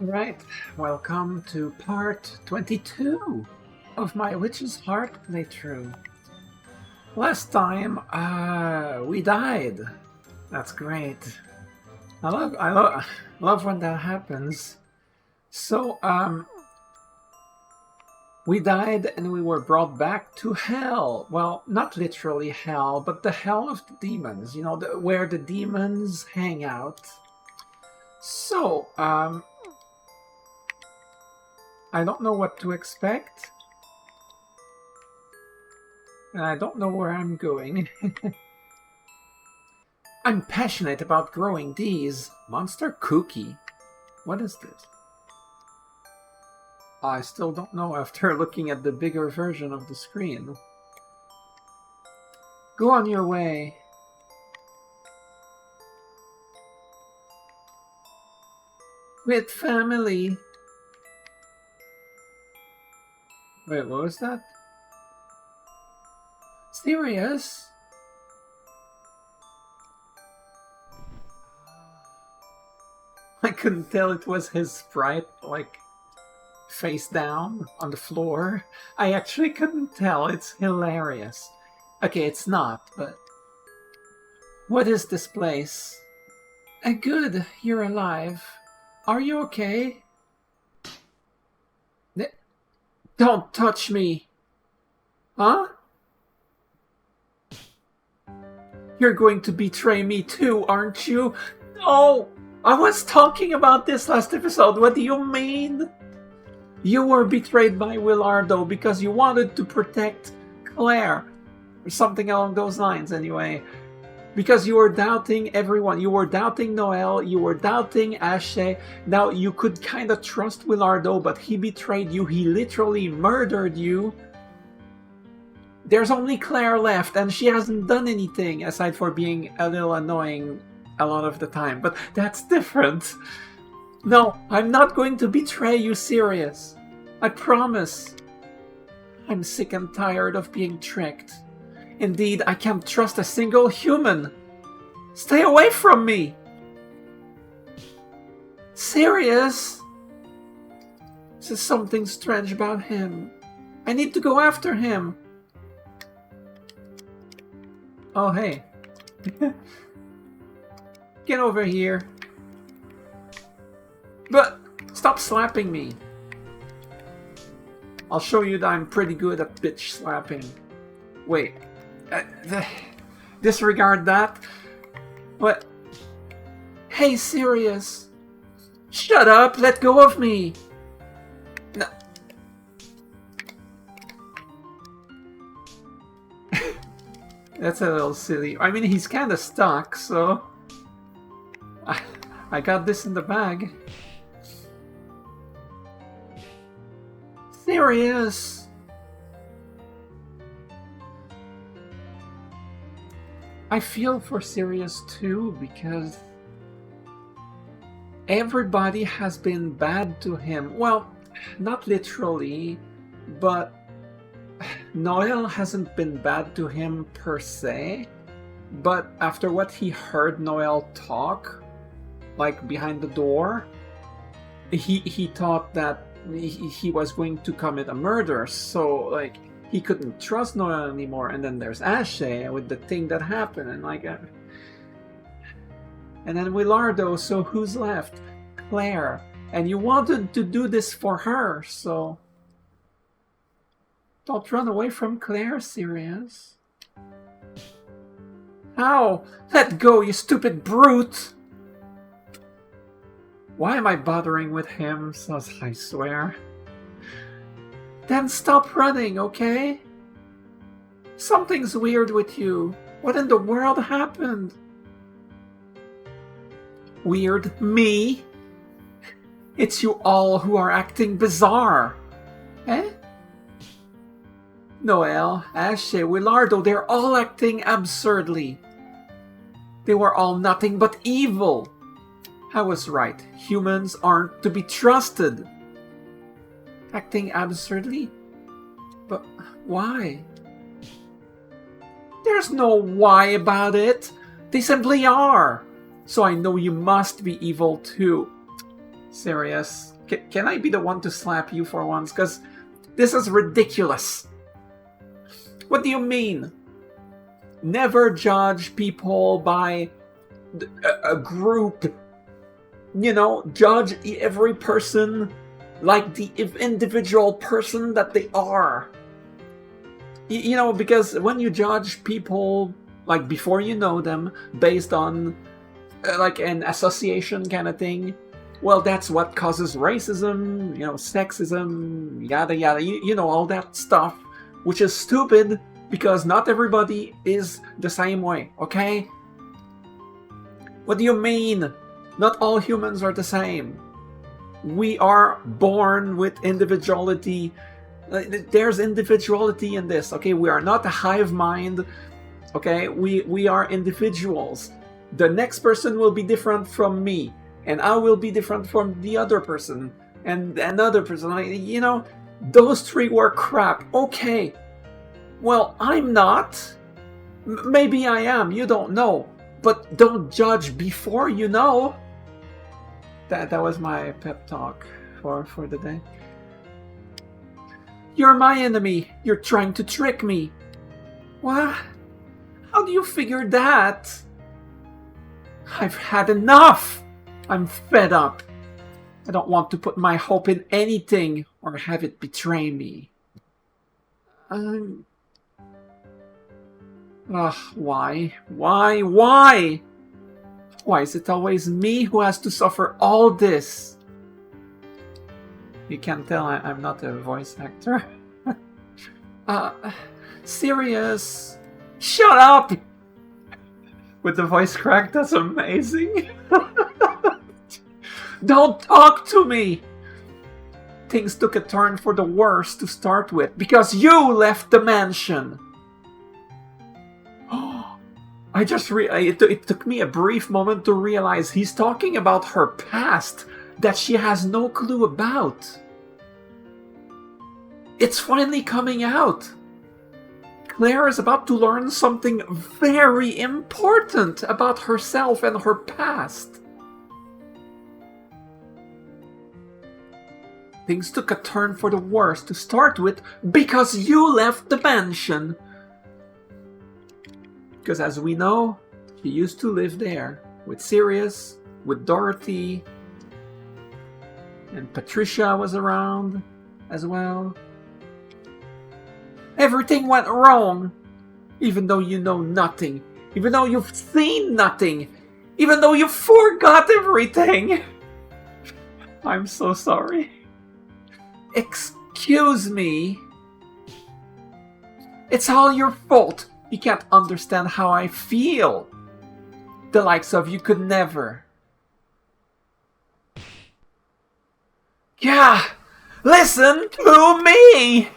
Right, welcome to part 22 of my Witch's Heart playthrough. Last time, we died. That's great. I love when that happens. So, we died and we were brought back to hell. Well, not literally hell, but the hell of the demons. You know, where the demons hang out. So, I don't know what to expect. And I don't know where I'm going. I'm passionate about growing these. Monster cookie. What is this? I still don't know after looking at the bigger version of the screen. Go on your way. With family. Wait, what was that? Sirius? I couldn't tell it was his sprite, like, face down on the floor. I actually couldn't tell. It's hilarious. Okay, it's not, but... What is this place? Good, you're alive. Are you okay? Don't touch me! Huh? You're going to betray me too, aren't you? No! I was talking about this last episode. What do you mean? You were betrayed by Willardo because you wanted to protect Claire. Or something along those lines, anyway. Because you were doubting everyone. You were doubting Noelle. You were doubting Ashe. Now, you could kind of trust Willardo, but he betrayed you. He literally murdered you. There's only Claire left, and she hasn't done anything aside for being a little annoying a lot of the time. But that's different. No, I'm not going to betray you, Sirius. I promise. I'm sick and tired of being tricked. Indeed, I can't trust a single human. Stay away from me! Sirius! There's something strange about him. I need to go after him. Oh, hey. Get over here. But stop slapping me. I'll show you that I'm pretty good at bitch slapping. Wait. Disregard that. What? Hey, Sirius. Shut up. Let go of me. No. That's a little silly. I mean, he's kind of stuck, so... I got this in the bag. Sirius! I feel for Sirius too, because everybody has been bad to him. Well, not literally, but Noelle hasn't been bad to him per se. But after what he heard Noelle talk, like behind the door, he thought that he was going to commit a murder. So, like, he couldn't trust Noelle anymore. And then there's Ashe with the thing that happened, and like, and then Willardo. So who's left? Claire. And you wanted to do this for her, so don't run away from Claire, Sirius. Ow! Let go, you stupid brute! Why am I bothering with him? I swear. Then stop running, okay? Something's weird with you. What in the world happened? Weird? Me? It's you all who are acting bizarre. Eh? Noelle, Ashe, Willardo, they're all acting absurdly. They were all nothing but evil. I was right. Humans aren't to be trusted. Acting absurdly? But why? There's no why about it. They simply are. So I know you must be evil too. Sirius, can I be the one to slap you for once? Because this is ridiculous. What do you mean? Never judge people by a group. You know, judge every person like the individual person that they are. You know, because when you judge people, like, before you know them, based on, like, an association kind of thing, well, that's what causes racism, you know, sexism, yada yada, you know, all that stuff, which is stupid, because not everybody is the same way, okay? What do you mean? Not all humans are the same. We are born with individuality. There's individuality in this, okay? We are not a hive mind, okay? We are individuals. The next person will be different from me, and I will be different from the other person, and another person. You know, those three were crap. Okay. Well, I'm not. Maybe I am, you don't know. But don't judge before you know. That was my pep talk for the day. You're my enemy. You're trying to trick me. What? How do you figure that? I've had enough. I'm fed up. I don't want to put my hope in anything or have it betray me. Why? Why? Why? Why is it always me who has to suffer all this? You can tell I'm not a voice actor. Sirius, shut up! With the voice crack, that's amazing. Don't talk to me! Things took a turn for the worse to start with because you left the mansion. It took me a brief moment to realize he's talking about her past that she has no clue about. It's finally coming out. Claire is about to learn something very important about herself and her past. Things took a turn for the worse to start with because you left the mansion. Because as we know, she used to live there with Sirius, with Dorothy, and Patricia was around as well. Everything went wrong, even though you know nothing, even though you've seen nothing, even though you forgot everything. I'm so sorry. Excuse me. It's all your fault. You can't understand how I feel. The likes of you could never. Yeah, listen to me!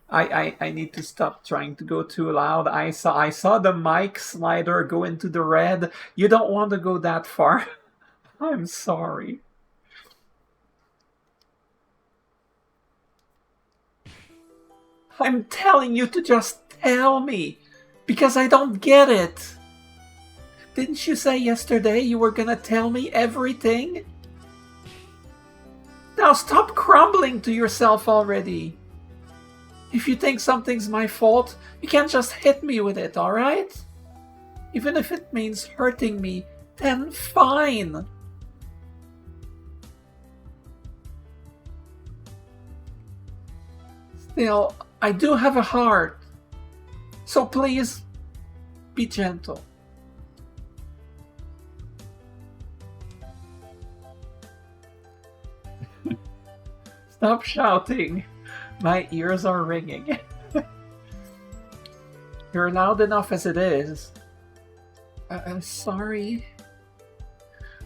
I need to stop trying to go too loud. I saw the mic slider go into the red. You don't want to go that far. I'm sorry. I'm telling you to just tell me, because I don't get it. Didn't you say yesterday you were gonna tell me everything? Now stop crumbling to yourself already. If you think something's my fault, you can't just hit me with it, alright? Even if it means hurting me, then fine. Still, I do have a heart. So please, be gentle. Stop shouting. My ears are ringing. You're loud enough as it is. I'm sorry.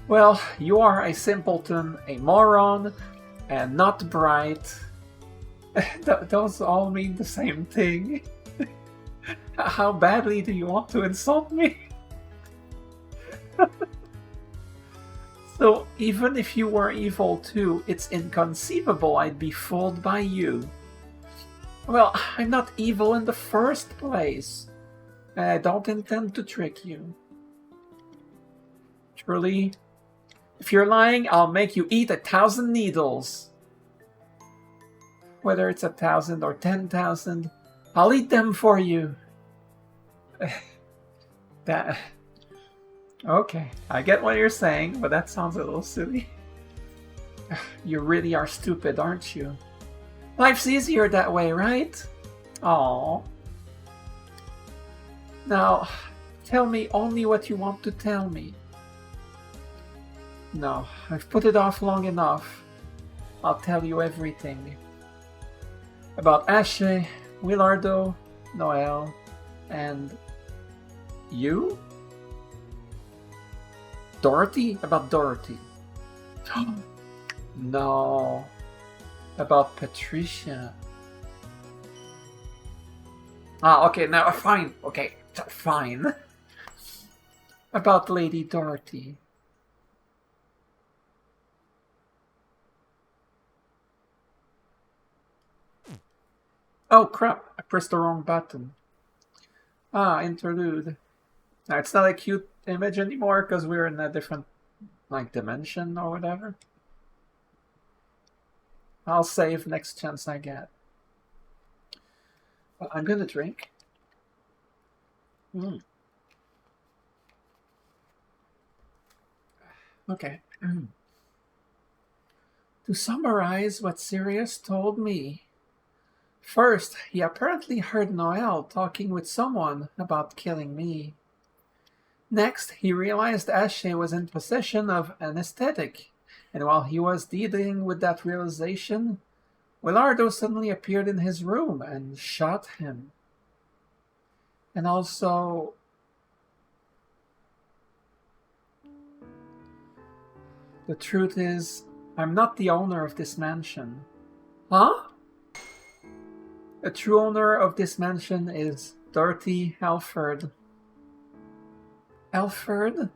Well, you are a simpleton, a moron, and not bright. Those all mean the same thing. How badly do you want to insult me? So, even if you were evil too, it's inconceivable I'd be fooled by you. Well, I'm not evil in the first place. I don't intend to trick you. Truly, If you're lying, I'll make you eat 1,000 needles. Whether it's 1,000 or 10,000, I'll eat them for you. That... Okay, I get what you're saying, but that sounds a little silly. You really are stupid, aren't you? Life's easier that way, right? Aww. Now, tell me only what you want to tell me. No, I've put it off long enough. I'll tell you everything. About Ashe, Willardo, Noel, and... you? Dorothy? About Dorothy. No. About Patricia. Ah, okay, now fine. Okay, fine. About Lady Dorothy. Oh crap, I pressed the wrong button. Ah, interlude. Now it's not a cute image anymore because we're in a different, like, dimension or whatever. I'll save next chance I get. Well, I'm gonna drink. Okay. To summarize what Sirius told me. First, he apparently heard Noel talking with someone about killing me. Next, he realized Ashe was in possession of anesthetic, and while he was dealing with that realization, Willardo suddenly appeared in his room and shot him. And also... the truth is, I'm not the owner of this mansion. Huh? The true owner of this mansion is Dorothy Alford. Alford?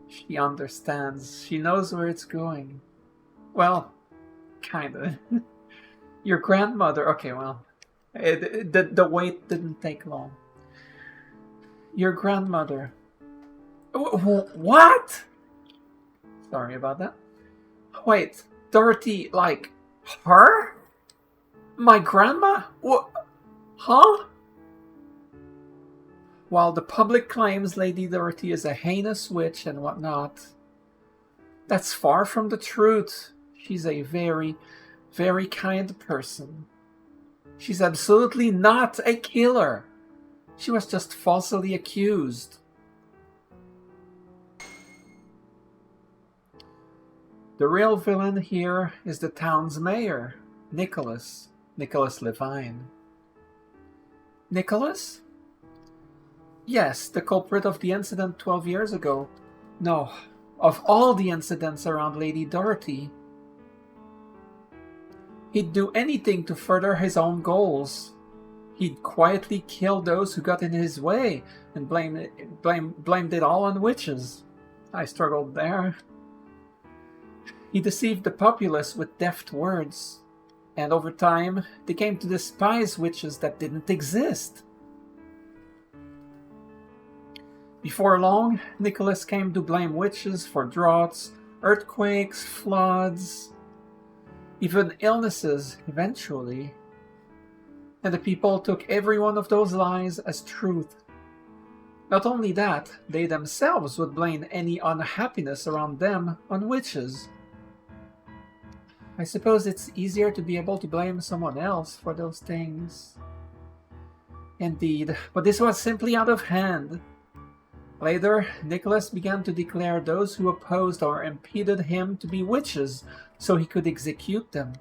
She understands. She knows where it's going. Well, kinda. Your grandmother... okay, well, the wait didn't take long. Your grandmother... What? Sorry about that. Wait, Dorothy, like, her? My grandma? What? Huh? While the public claims Lady Dorothy is a heinous witch and whatnot, that's far from the truth. She's a very, very kind person. She's absolutely not a killer. She was just falsely accused. The real villain here is the town's mayor, Nicholas Levine. Nicholas? Yes, the culprit of the incident 12 years ago. No, of all the incidents around Lady Dorothy. He'd do anything to further his own goals. He'd quietly kill those who got in his way and blamed it all on witches. I struggled there. He deceived the populace with deft words, and over time, they came to despise witches that didn't exist. Before long, Nicholas came to blame witches for droughts, earthquakes, floods, even illnesses eventually. And the people took every one of those lies as truth. Not only that, they themselves would blame any unhappiness around them on witches. I suppose it's easier to be able to blame someone else for those things. Indeed, but this was simply out of hand. Later, Nicholas began to declare those who opposed or impeded him to be witches, so he could execute them.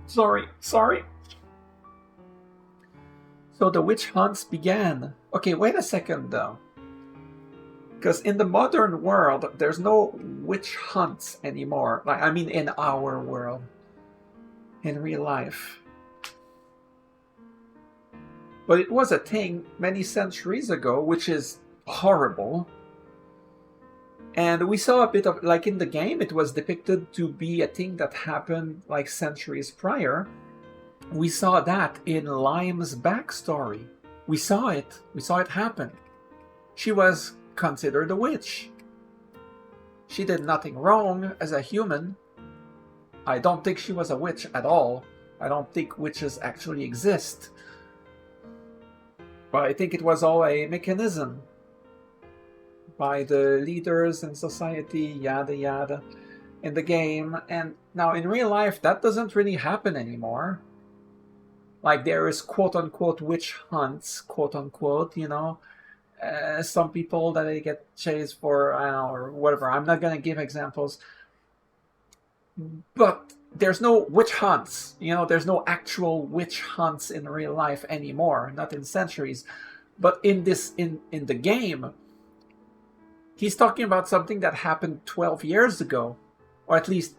Sorry. So the witch hunts began. Okay, wait a second though. Because in the modern world, there's no witch hunts anymore. Like, I mean, in our world. In real life. But it was a thing many centuries ago, which is horrible. And we saw a bit of, like in the game, it was depicted to be a thing that happened like centuries prior. We saw that in Lime's backstory. We saw it happen. She was considered a witch. She did nothing wrong as a human. I don't think she was a witch at all. I don't think witches actually exist. But I think it was all a mechanism by the leaders in society, yada yada, in the game. And now in real life, that doesn't really happen anymore. Like, there is quote-unquote witch hunts, quote-unquote, you know. Some people that they get chased for, I don't know, or whatever. I'm not going to give examples. But there's no witch hunts, you know. There's no actual witch hunts in real life anymore, not in centuries. But in the game, he's talking about something that happened 12 years ago, or at least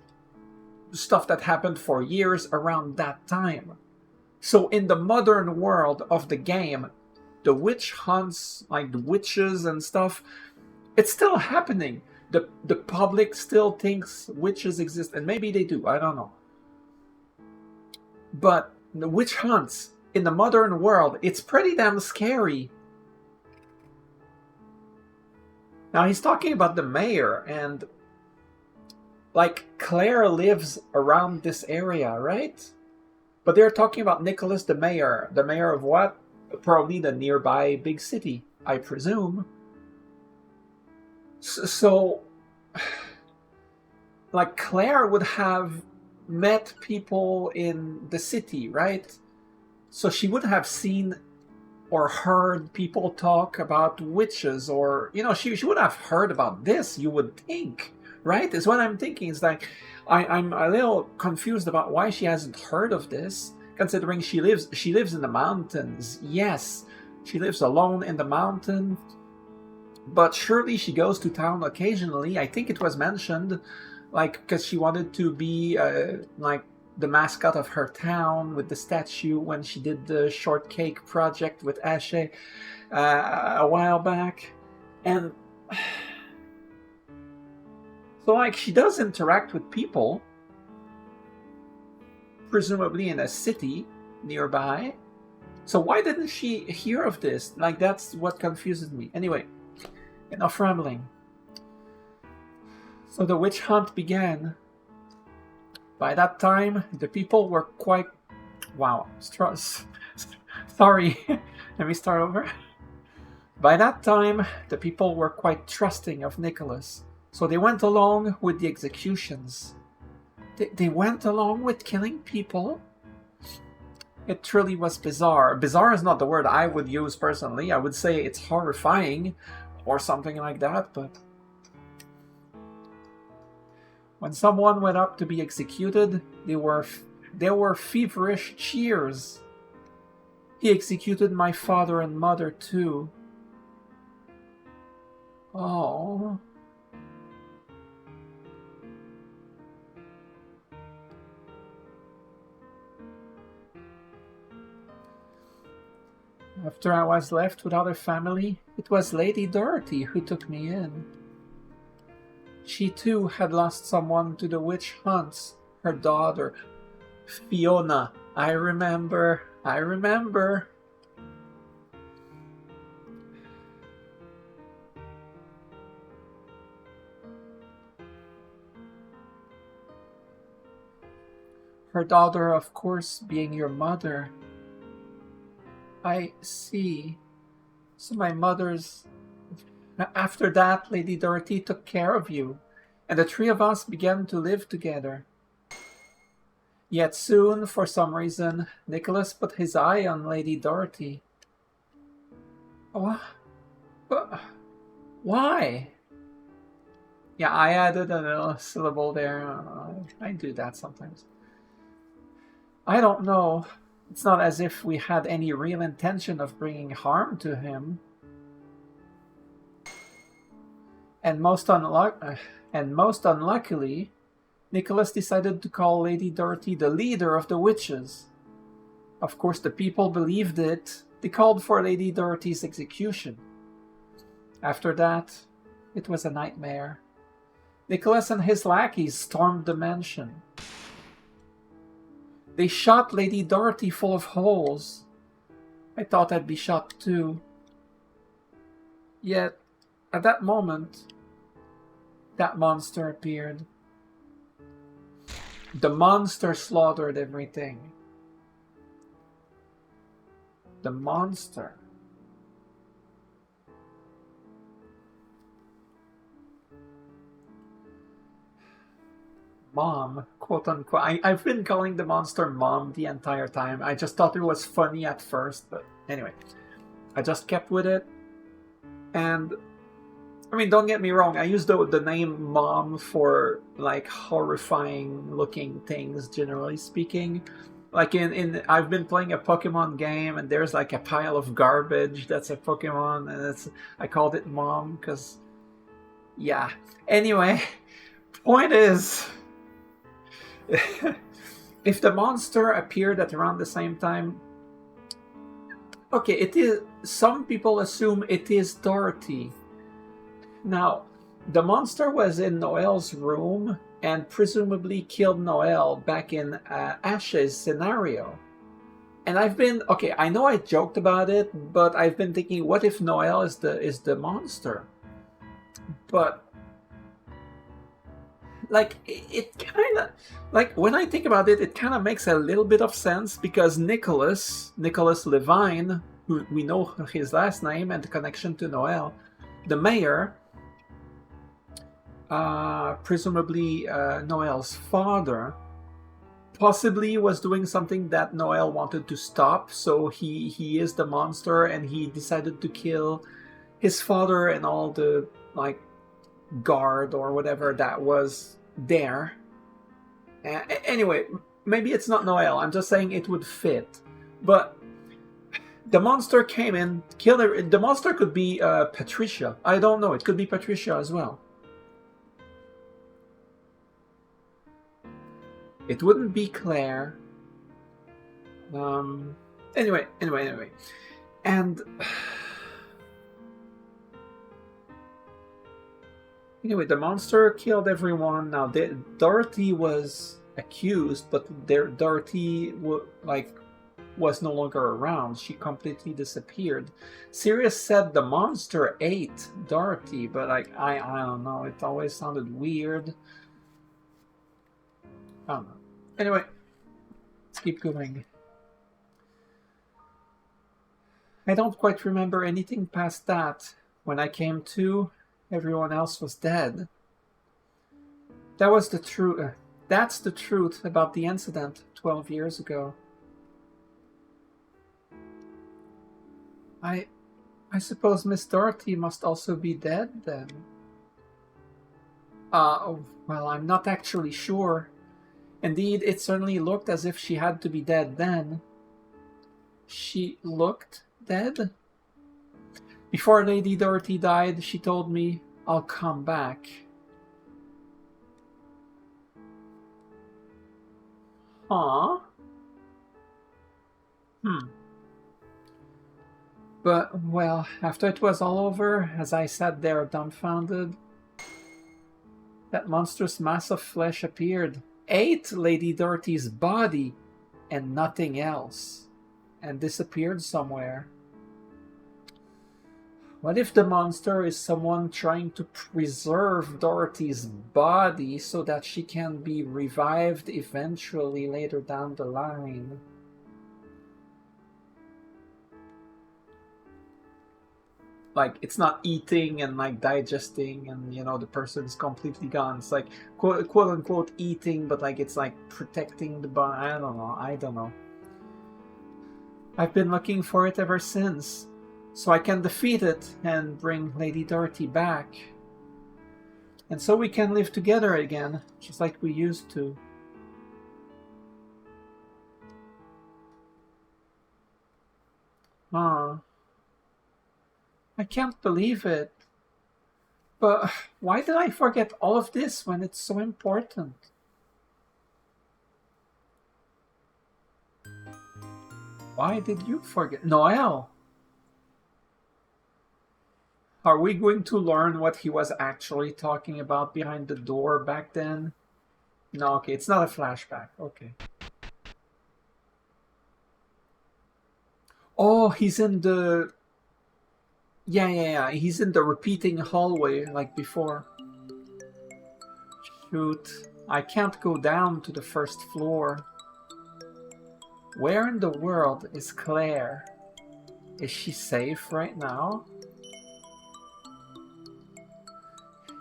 stuff that happened for years around that time. So in the modern world of the game, the witch hunts, like the witches and stuff, it's still happening. The public still thinks witches exist, and maybe they do, I don't know. But the witch hunts in the modern world, it's pretty damn scary. Now he's talking about the mayor, and like Claire lives around this area, right? But they're talking about Nicholas the mayor. The mayor of what? Probably the nearby big city, I presume. So, like, Claire would have met people in the city, right? So she would have seen or heard people talk about witches, or, you know, she would have heard about this, you would think, right? Is what I'm thinking. It's like, I'm a little confused about why she hasn't heard of this, considering she lives in the mountains. Yes, she lives alone in the mountain, but surely she goes to town occasionally. I think it was mentioned, like, because she wanted to be like the mascot of her town with the statue when she did the shortcake project with Ashe a while back. And so, like, she does interact with people, presumably in a city nearby. So why didn't she hear of this? Like, that's what confuses me. Anyway, enough rambling. So the witch hunt began. By that time, the people were quite... Wow. Sorry. Let me start over. By that time, the people were quite trusting of Nicholas. So they went along with the executions. They went along with killing people? It truly was bizarre. Bizarre is not the word I would use personally. I would say it's horrifying or something like that, but... When someone went up to be executed, there were feverish cheers. He executed my father and mother too. Oh. After I was left without a family, it was Lady Dorothy who took me in. She too had lost someone to the witch hunts, her daughter, Fiona. I remember. Her daughter, of course, being your mother. I see. So my mother's... After that, Lady Dorothy took care of you, and the three of us began to live together. Yet soon, for some reason, Nicholas put his eye on Lady Dorothy. Why? Yeah, I added a little syllable there. I do that sometimes. I don't know. It's not as if we had any real intention of bringing harm to him. And most unluckily, Nicholas decided to call Lady Dorothy the leader of the witches. Of course, the people believed it. They called for Lady Dorothy's execution. After that, it was a nightmare. Nicholas and his lackeys stormed the mansion. They shot Lady Dorothy full of holes. I thought I'd be shot too. Yet, at that moment, that monster appeared. The monster slaughtered everything. The monster. Mom, quote unquote. I've been calling the monster Mom the entire time. I just thought it was funny at first, but anyway. I just kept with it. And, I mean, don't get me wrong, I use the name Mom for, like, horrifying looking things, generally speaking. Like, I've been playing a Pokemon game, and there's, like, a pile of garbage that's a Pokemon, and I called it Mom, because, yeah. Anyway, point is... if the monster appeared at around the same time, okay, it is. Some people assume it is Dorothy. Now, the monster was in Noelle's room and presumably killed Noelle back in Ash's scenario. And okay, I know I joked about it, but I've been thinking, what if Noelle is the monster? But like, it kind of, like, when I think about it, it kind of makes a little bit of sense, because Nicholas Levine, who we know his last name and the connection to Noelle, the mayor, presumably Noelle's father, possibly was doing something that Noelle wanted to stop, so he is the monster, and he decided to kill his father and all the, like, guard or whatever that was there. Anyway, maybe it's not Noelle. I'm just saying it would fit. But the monster came in, killed her. The monster could be Patricia. I don't know. It could be Patricia as well. It wouldn't be Claire. Anyway. And... anyway, the monster killed everyone. Now, Dorothy was accused, but Dorothy was no longer around. She completely disappeared. Sirius said the monster ate Dorothy, but I don't know. It always sounded weird. I don't know. Anyway, let's keep going. I don't quite remember anything past that. When I came to, everyone else was dead. That was the truth. That's the truth about the incident 12 years ago. I suppose Miss Dorothy must also be dead then. Well, I'm not actually sure. Indeed, it certainly looked as if she had to be dead then. She looked dead? Before Lady Dorothy died, she told me, "I'll come back." Huh? But, well, after it was all over, as I sat there dumbfounded, that monstrous mass of flesh appeared, ate Lady Dorothy's body, and nothing else, and disappeared somewhere. What if the monster is someone trying to preserve Dorothy's body so that she can be revived eventually later down the line? Like, it's not eating and, like, digesting and, you know, the person's completely gone. It's like, quote unquote eating, but, like, it's like protecting the body. I don't know. I've been looking for it ever since, so I can defeat it and bring Lady Dorothy back. And so we can live together again, just like we used to. I can't believe it. But why did I forget all of this when it's so important? Why did you forget? Noelle! Are we going to learn what he was actually talking about behind the door back then? No, okay, it's not a flashback. Okay. Oh, he's in the... Yeah. He's in the repeating hallway like before. Shoot, I can't go down to the first floor. Where in the world is Claire? Is she safe right now?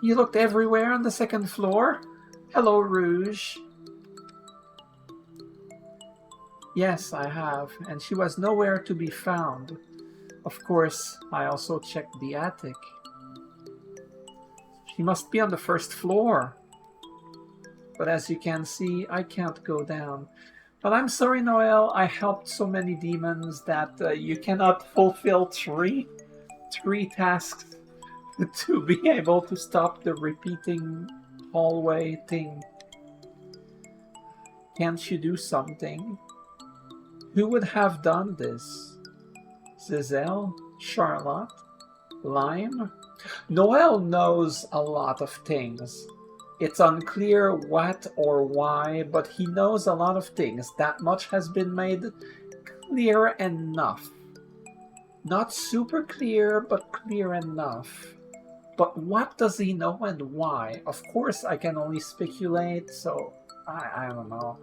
You looked everywhere on the second floor? Hello, Rouge. Yes, I have, and she was nowhere to be found. Of course, I also checked the attic. She must be on the first floor. But as you can see, I can't go down. But I'm sorry, Noelle, I helped so many demons that you cannot fulfill three tasks to be able to stop the repeating hallway thing. Can't you do something? Who would have done this? Giselle? Charlotte? Lime? Noelle knows a lot of things. It's unclear what or why, but he knows a lot of things. That much has been made clear enough. Not super clear, but clear enough. But what does he know and why? Of course, I can only speculate, so I don't know.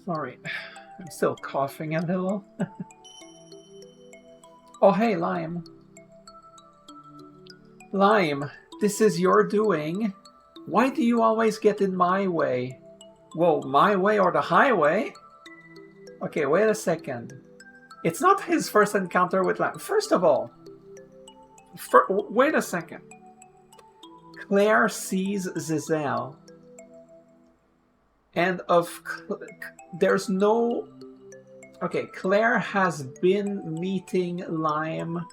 Sorry, I'm still coughing a little. Oh, hey, Lime. Lime, this is your doing. Why do you always get in my way? Whoa, my way or the highway? Okay, wait a second. It's not his first encounter with Lime. First of all, wait a second. Claire sees Giselle. And there's no... Okay, Claire has been meeting Lime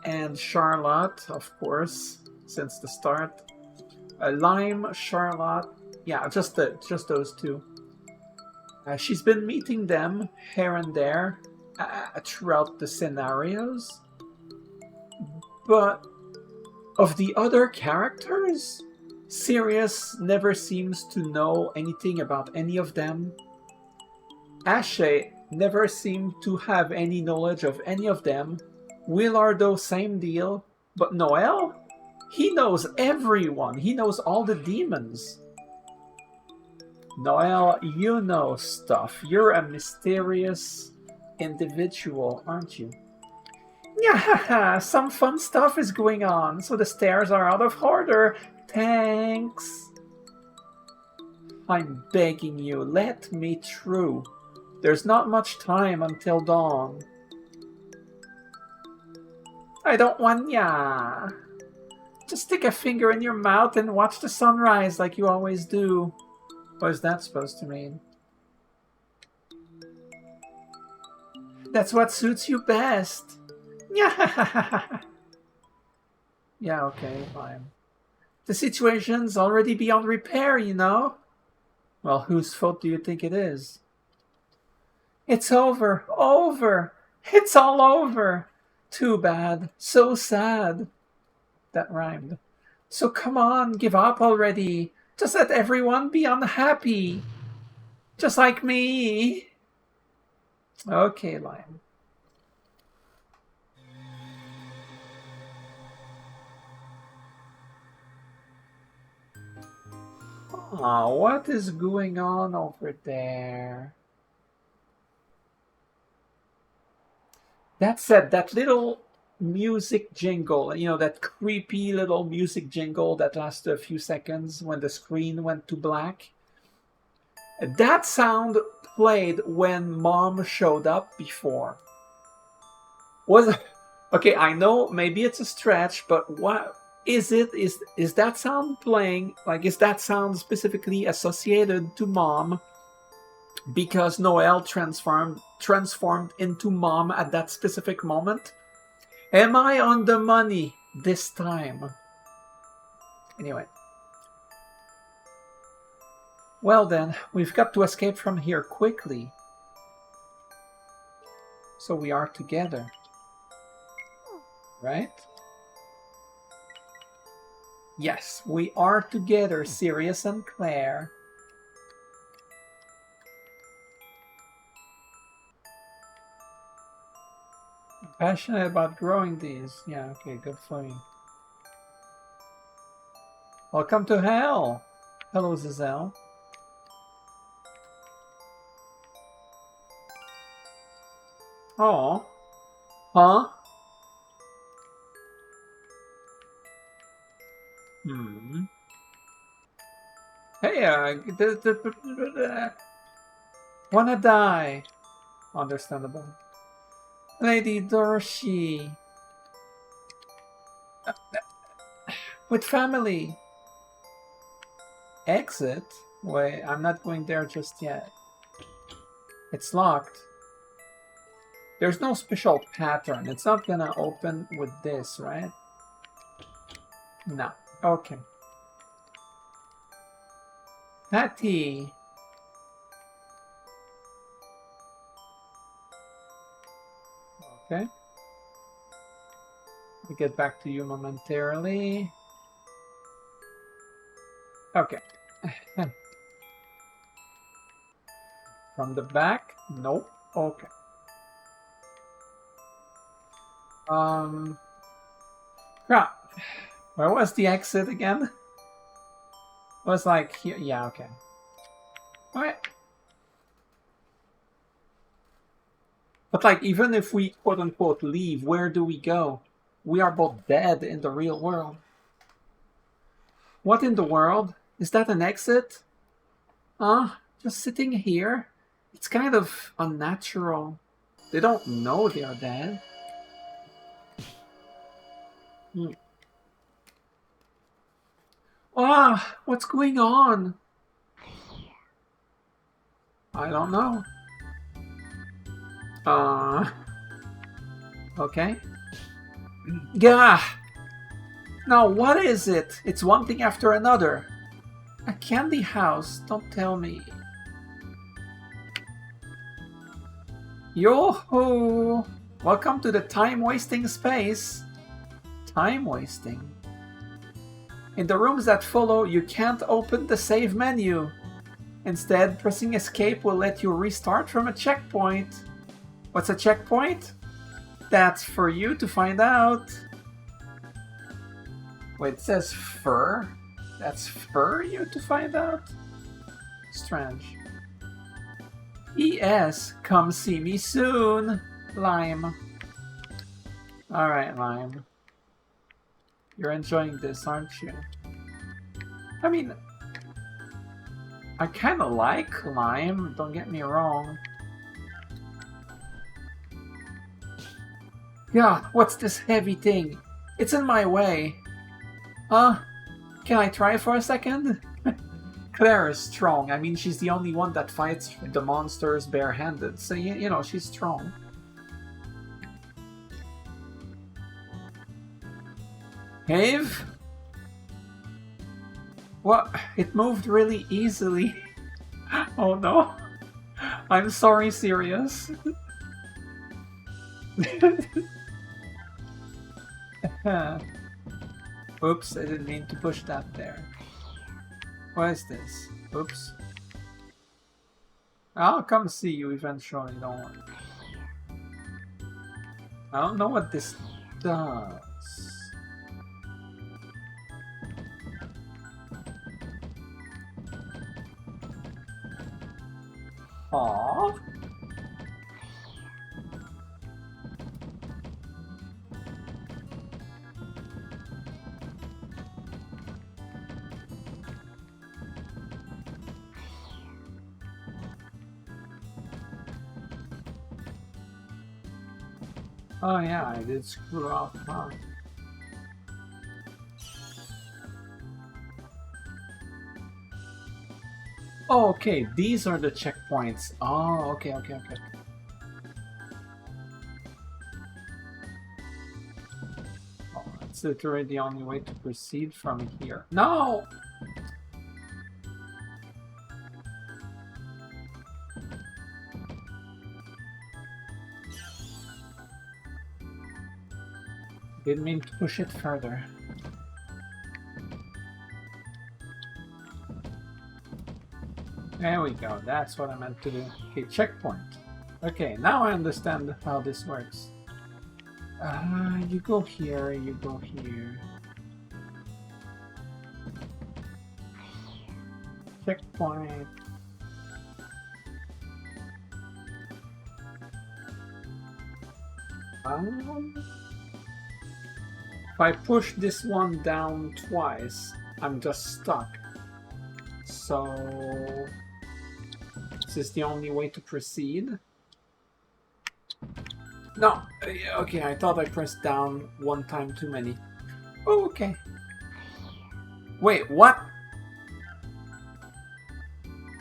and Charlotte, of course, since the start. Lime, Charlotte, yeah, just those two. She's been meeting them here and there throughout the scenarios. But of the other characters, Sirius never seems to know anything about any of them. Ashe never seemed to have any knowledge of any of them. Willardo, same deal. But Noelle? He knows everyone. He knows all the demons. Noelle, you know stuff. You're a mysterious individual, aren't you? Yeah, some fun stuff is going on. So the stairs are out of order. Thanks. I'm begging you, let me through. There's not much time until dawn. I don't want ya. Just stick a finger in your mouth and watch the sunrise like you always do. What is that supposed to mean? That's what suits you best. Yeah. Yeah, okay, fine. The situation's already beyond repair, you know? Well, whose fault do you think it is? It's over. Over. It's all over. Too bad. So sad. That rhymed. So come on, give up already. Just let everyone be unhappy. Just like me. Okay, Lime. Oh, what is going on over there? That said, that little music jingle, you know, that creepy little music jingle that lasted a few seconds when the screen went to black. That sound played when Mom showed up before. Was okay, I know maybe it's a stretch, but what is it? Is that sound playing? Like, is that sound specifically associated to Mom because Noelle transformed into Mom at that specific moment? Am I on the money this time? Anyway. Well then, we've got to escape from here quickly. So we are together. Right? Yes, we are together, Sirius and Claire. Passionate about growing these. Yeah, okay, good for you. Welcome to hell. Hello, Zizel. Oh. Huh? Hmm. Hey, wanna die. Understandable. Lady Dorothy. With family. Exit? Wait, I'm not going there just yet. It's locked. There's no special pattern. It's not gonna open with this, right? No. Okay. Patty. Okay. We get back to you momentarily. Okay. From the back? Nope. Okay. Crap. Where was the exit again? It was like here. Yeah, okay. Alright. But like, even if we quote-unquote leave, where do we go? We are both dead in the real world. What in the world? Is that an exit? Just sitting here? It's kind of unnatural. They don't know they are dead. What's going on? I don't know. Okay. Gah! Now, what is it? It's one thing after another. A candy house, don't tell me. Yo-ho! Welcome to the time-wasting space. Time-wasting? In the rooms that follow, you can't open the save menu. Instead, pressing escape will let you restart from a checkpoint. What's a checkpoint? That's for you to find out. Wait, it says fur? That's for you to find out? Strange. ES, come see me soon. Lime. Alright, Lime. You're enjoying this, aren't you? I mean, I kind of like Lime, don't get me wrong. God, what's this heavy thing? It's in my way. Can I try for a second? Claire is strong. I mean, she's the only one that fights the monsters barehanded. So, you know, she's strong. Cave? What? It moved really easily. Oh no. I'm sorry, Sirius. Oops, I didn't mean to push that there. What is this? Oops. I'll come see you eventually, don't worry. I don't know what this does. Aww. Oh yeah, I did screw up, huh? Oh, okay, these are the checkpoints. Oh, okay. Oh, that's literally the only way to proceed from here. No! Didn't mean to push it further. There we go, that's what I meant to do. Okay, checkpoint. Okay, now I understand how this works. You go here, you go here. Checkpoint. If I push this one down twice, I'm just stuck. So, is this the only way to proceed? No. Okay, I thought I pressed down one time too many. Oh, okay. Wait, what?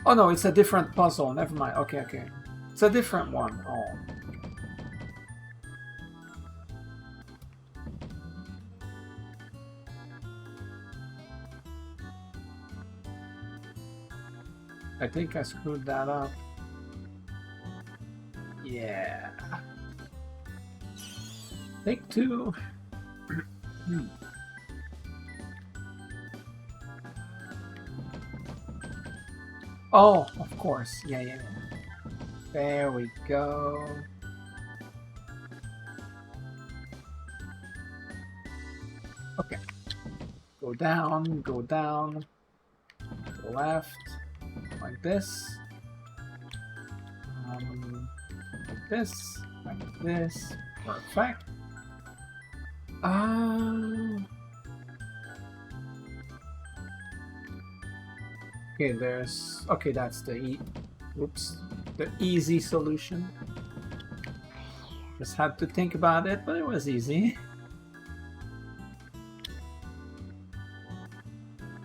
Oh no, it's a different puzzle. Never mind. Okay, okay. It's a different one. Oh. I think I screwed that up. Yeah. Take two. Oh, of course. Yeah, yeah. There we go. Okay. Go down, go down. Go left. Like this. Like this. Like this. Perfect. Okay, there's... Okay, that's the the easy solution. Just had to think about it, but it was easy.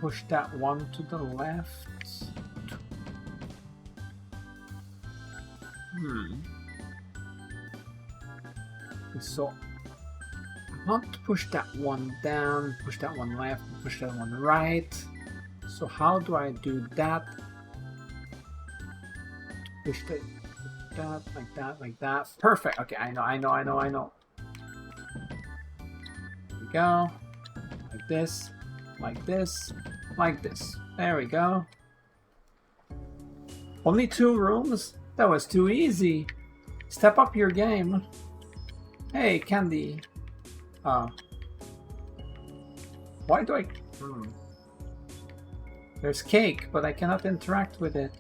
Push that one to the left. So I want to push that one down, push that one left, push that one right. So how do I do that? Push that, like that, like that. Perfect. Okay, I know. There we go. Like this, like this, like this. There we go. Only 2 rooms? That was too easy. Step up your game. Hey, candy. Why do I... There's cake, but I cannot interact with it.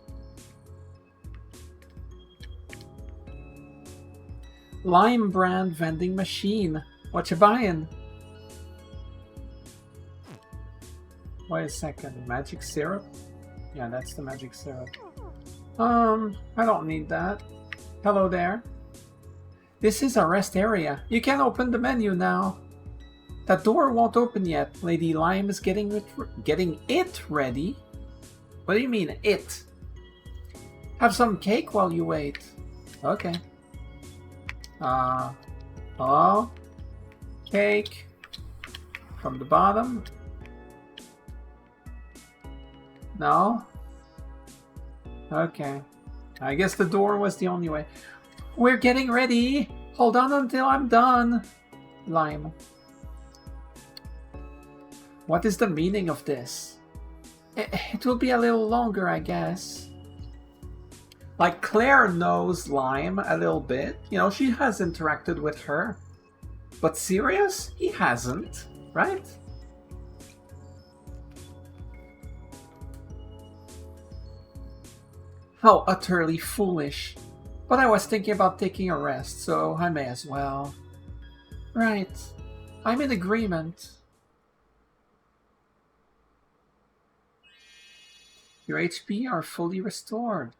Lime brand vending machine. What you buying? Wait a second. Magic syrup? Yeah, that's the magic syrup. I don't need that. Hello there. This is a rest area. You can open the menu now. That door won't open yet. Lady Lime is getting it ready. What do you mean, it? Have some cake while you wait. Okay. Oh. Cake. From the bottom. No? Okay. I guess the door was the only way. We're getting ready. Hold on until I'm done. Lime. What is the meaning of this? It will be a little longer, I guess. Like, Claire knows Lime a little bit. You know, she has interacted with her. But Sirius? He hasn't, right? How utterly foolish. But I was thinking about taking a rest, so I may as well. Right. I'm in agreement. Your HP are fully restored.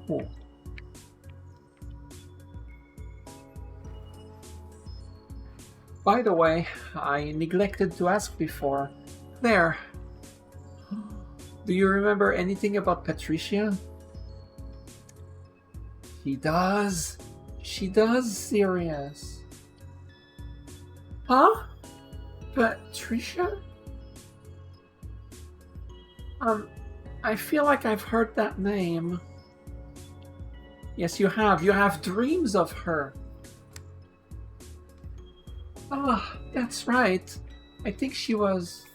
Cool. By the way, I neglected to ask before. There. Do you remember anything about Patricia? She does. She does, Sirius. Huh? Patricia? I feel like I've heard that name. Yes, you have. You have dreams of her. Ah, that's right. I think she was...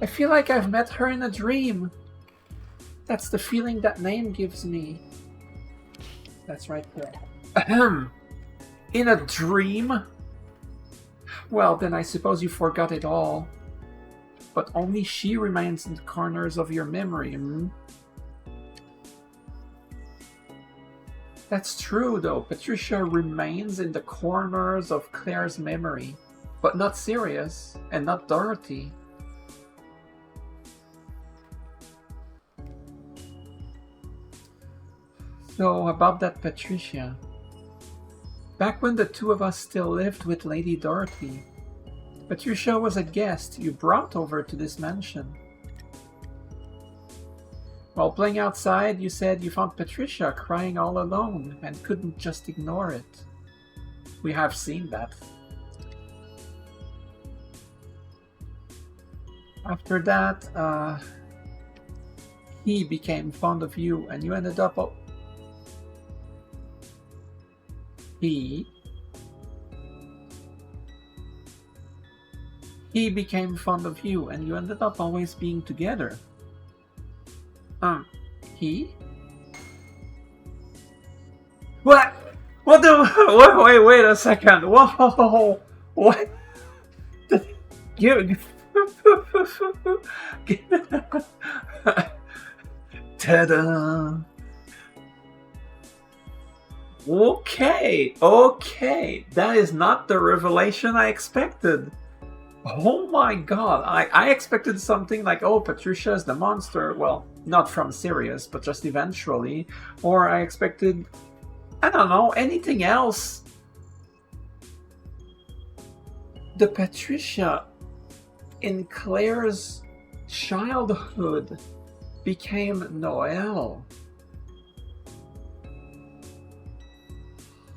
I feel like I've met her in a dream. That's the feeling that name gives me. That's right there. Ahem. In a dream? Well, then I suppose you forgot it all. But only she remains in the corners of your memory, hmm? That's true, though. Patricia remains in the corners of Claire's memory. But not Sirius, and not Dorothy. So, about that Patricia. Back when the two of us still lived with Lady Dorothy, Patricia was a guest you brought over to this mansion. While playing outside, you said you found Patricia crying all alone and couldn't just ignore it. We have seen that. After that, he became fond of you and you ended up... He became fond of you and you ended up always being together. He? What? What the... Wait a second. Whoa! What? You... Ta-da! Okay. That is not the revelation I expected. Oh my god, I expected something like, oh, Patricia's the monster. Well, not from Sirius, but just eventually. Or I expected, I don't know, anything else. The Patricia in Claire's childhood became Noelle.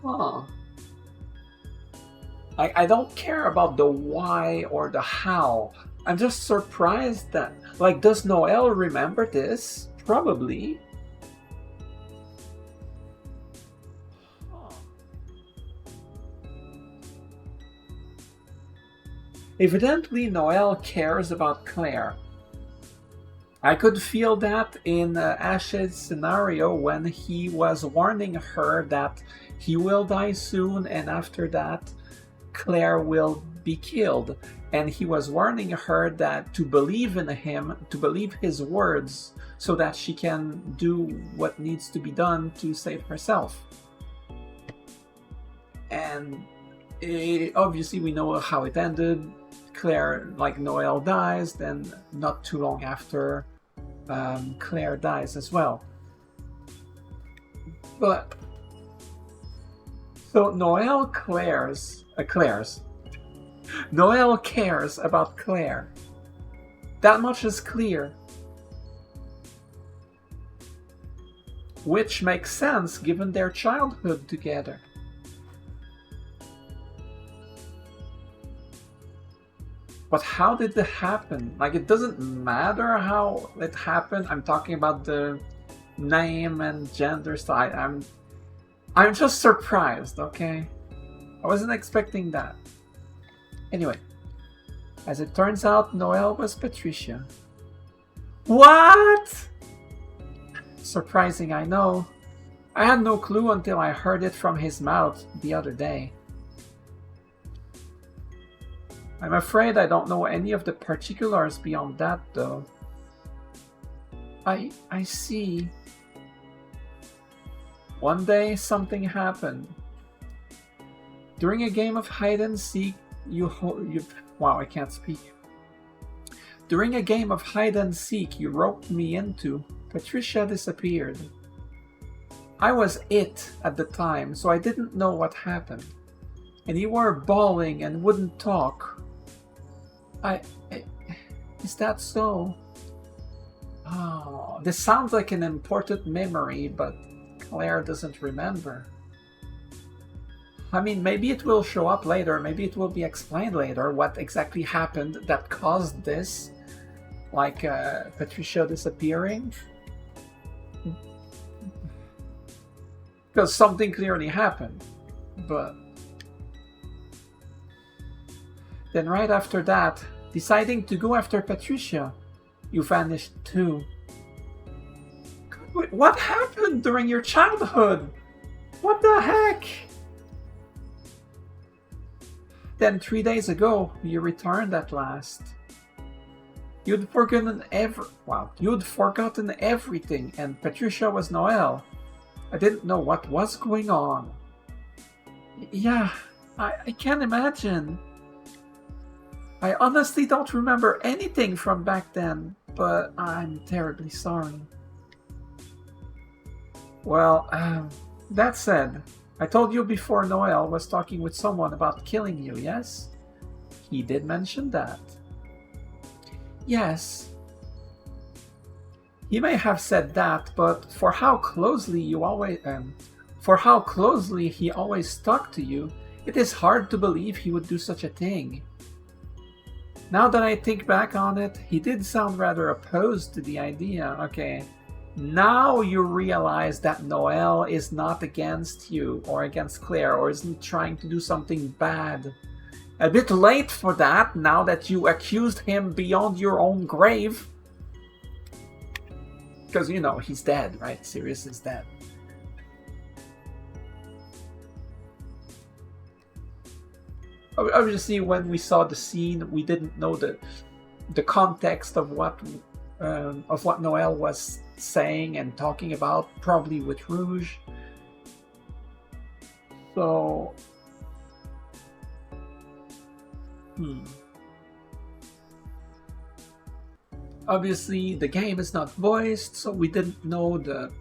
Huh. I don't care about the why or the how. I'm just surprised that... Like, does Noelle remember this? Probably. Huh. Evidently, Noelle cares about Claire. I could feel that in Ash's scenario when he was warning her that he will die soon and after that Claire will be killed, and he was warning her that to believe in him, to believe his words, so that she can do what needs to be done to save herself. And obviously we know how it ended. Claire, like Noelle, dies, then not too long after Claire dies as well. But so Noelle Noelle cares about Claire. That much is clear. Which makes sense given their childhood together. But how did it happen? Like, it doesn't matter how it happened. I'm talking about the name and gender side. I'm just surprised, okay? I wasn't expecting that. Anyway, as it turns out, Noelle was Patricia. What? Surprising, I know. I had no clue until I heard it from his mouth the other day. I'm afraid I don't know any of the particulars beyond that, though. I see. One day, something happened. During a game of hide-and-seek, wow, I can't speak. During a game of hide-and-seek you roped me into, Patricia disappeared. I was it at the time, so I didn't know what happened. And you were bawling and wouldn't talk. Is that so? Oh, this sounds like an important memory, but Claire doesn't remember. I mean, maybe it will show up later, maybe it will be explained later what exactly happened that caused this. Like Patricia disappearing. Because something clearly happened. But then right after that, deciding to go after Patricia, you vanished too. What happened during your childhood? What the heck? Then 3 days ago, you returned at last. You'd forgotten everything, and Patricia was Noelle. I didn't know what was going on. Yeah, I can't imagine. I honestly don't remember anything from back then, but I'm terribly sorry. Well, that said, I told you before Noelle was talking with someone about killing you, yes? He did mention that. Yes. He may have said that, but for how closely he always stuck to you, it is hard to believe he would do such a thing. Now that I think back on it, he did sound rather opposed to the idea. Okay, now you realize that Noelle is not against you or against Claire or isn't trying to do something bad. A bit late for that now that you accused him beyond your own grave. Because, you know, he's dead, right? Sirius is dead. Obviously, when we saw the scene, we didn't know the context of what Noelle was saying and talking about, probably with Rouge. So, obviously, the game is not voiced, so we didn't know the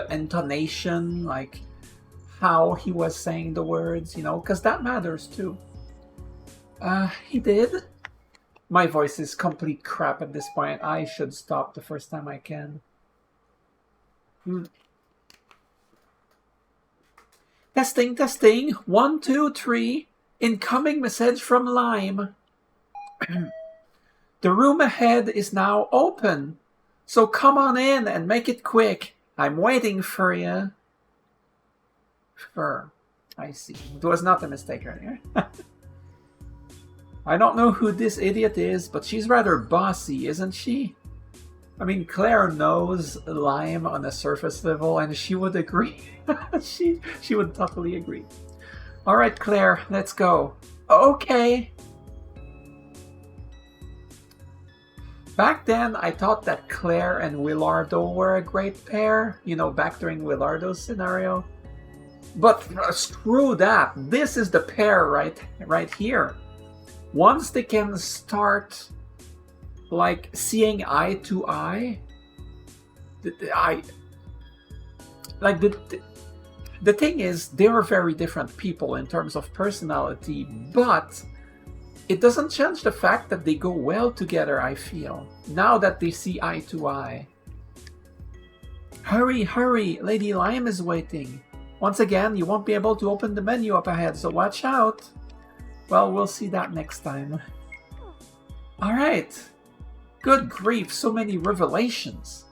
intonation, like how he was saying the words, you know, because that matters too. He did. My voice is complete crap at this point. I should stop the first time I can. Testing, testing. 1, 2, 3. Incoming message from Lime. The room ahead is now open. So come on in and make it quick. I'm waiting for you. I see. It was not a mistake earlier. I don't know who this idiot is, but she's rather bossy, isn't she? I mean, Claire knows Lime on a surface level, and she would agree. she would totally agree. All right, Claire, let's go. Okay. Back then, I thought that Claire and Willardo were a great pair, you know, back during Willardo's scenario. But screw that. This is the pair right here. Once they can start, like, seeing eye to eye, the thing is, they are very different people in terms of personality, but it doesn't change the fact that they go well together, I feel, now that they see eye to eye. Hurry, hurry, Lady Lime is waiting. Once again, you won't be able to open the menu up ahead, so watch out. Well, we'll see that next time. Alright. Good grief, so many revelations.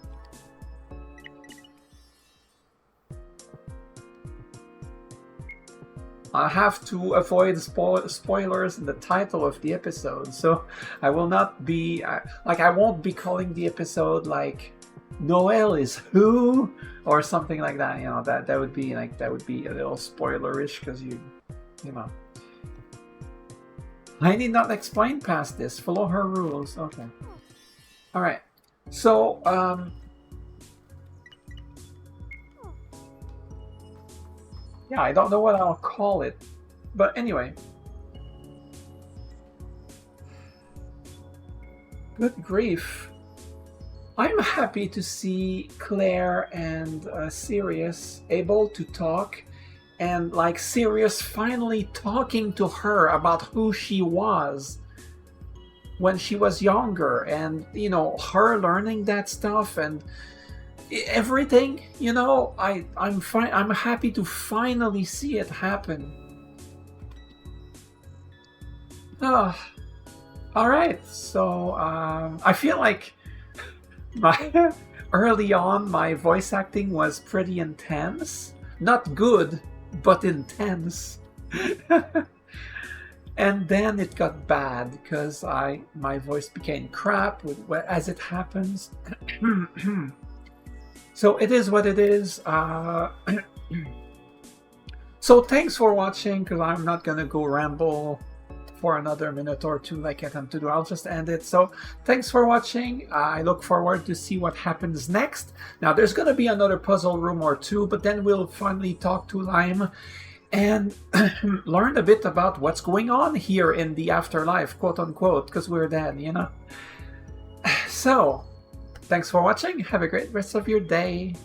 I have to avoid spoilers in the title of the episode, so I will not be... I won't be calling the episode, like, Noelle is who? Or something like that, you know, that would be, like, that would be a little spoilerish, because you know... I need not explain past this. Follow her rules. Okay. Alright. So, yeah, I don't know what I'll call it. But anyway. Good grief. I'm happy to see Claire and Sirius able to talk. And, like, Sirius finally talking to her about who she was when she was younger, and, you know, her learning that stuff and everything, you know, I'm happy to finally see it happen. Alright, so I feel like early on my voice acting was pretty intense. Not good, but intense. And then it got bad because my voice became crap as it happens. So it is what it is. So thanks for watching, because I'm not gonna go ramble for another minute or two like I tend to do, I'll just end it. So thanks for watching. I look forward to see what happens next. Now there's going to be another puzzle room or two, but then we'll finally talk to Lime and learn a bit about what's going on here in the afterlife, quote unquote, because we're dead, you know. So thanks for watching. Have a great rest of your day.